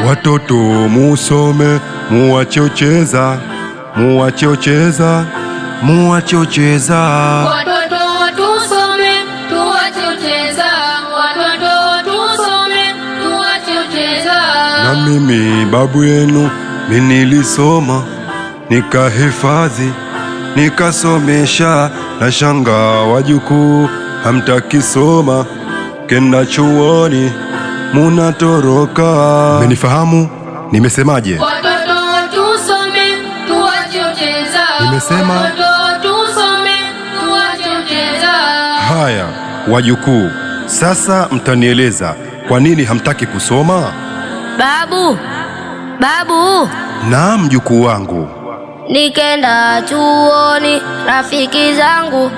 Watoto musome, muache ucheza, muache ucheza, muache ucheza. Watoto tusome, tuache ucheza. Watoto tusome, tuache ucheza. Na mimi babu yenu nilisoma, nikahifadhi, nikasomesha, na shanga wajukuu hamtaki soma, kenda chuoni munatoroka. Mmenifahamu nimesemaje? Watoto tusome, tuache ucheza. Nimesema watoto tusome, tuache ucheza. Haya wajukuu, sasa mtanieleza kwa nini hamtaki kusoma? Babu. Naam mjukuu wangu. Nikenda chuoni, rafiki zangu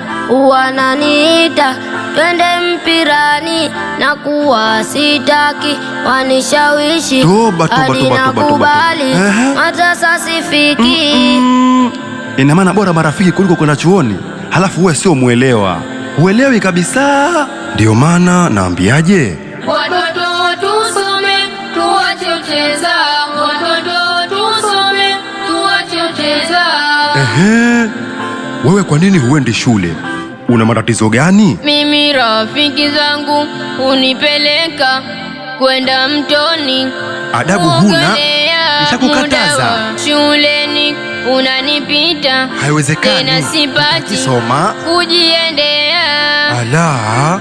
wananiita twende mpirani, na kuwa sitaki, wanishawishi hadi nakubali, hata sasa sifiki. Ina maana bora marafiki kuliko kwenda chuoni, halafu wewe sio muelewa, huelewi kabisa. Ndio maana naambiaje, watoto tusome, tuache ucheza. Watoto tusome, tuache ucheza. Wewe kwa nini huendi shule? Una matatizo gani? Mimi rafiki zangu unipeleka kwenda mtoni. Adabu huna, nishakukataza. Shuleni unanipita, haiwezekani. Tena sipati soma kujiendea. Ala,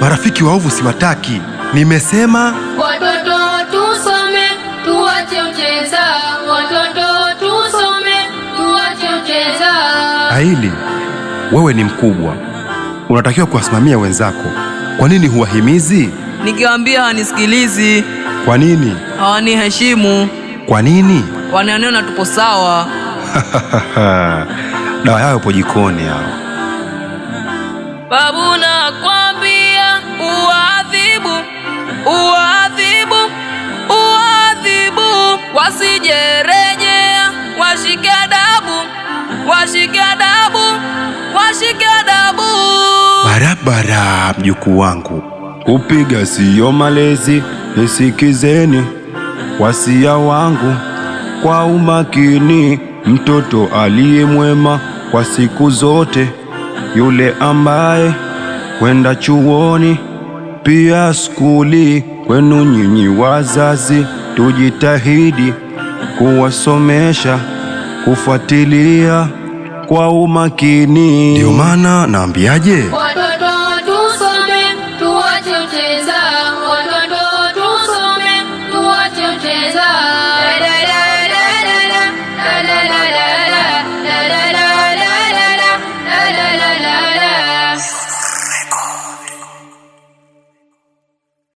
marafiki waovu siwataki. Nimesema watoto tusome, tuache ucheza. Watoto tusome, tuache ucheza. Aili, wewe ni mkubwa, unatakiwa kuwasimamia wenzako. Kwa nini huwahimizi? Nikiwaambia hawanisikilizi. Kwa nini? Hawaniheshimu. Kwa nini? Wananiona tupo sawa. Dawa yao ipo jikoni hao. Babu, nakwambia uadhibu, wasijerejea, washike adabu. Barabara mjukuu wangu, kupiga siyo malezi, nisikizeni wasia wangu kwa umakini. Mtoto aliye mwema kwa siku zote, yule ambaye kwenda chuoni pia skuli. Kwenu nyinyi wazazi, tujitahidi kuwasomesha, kufuatilia kwa umakini. Ndio maana naambiaje, watoto tusome, tuache ucheza.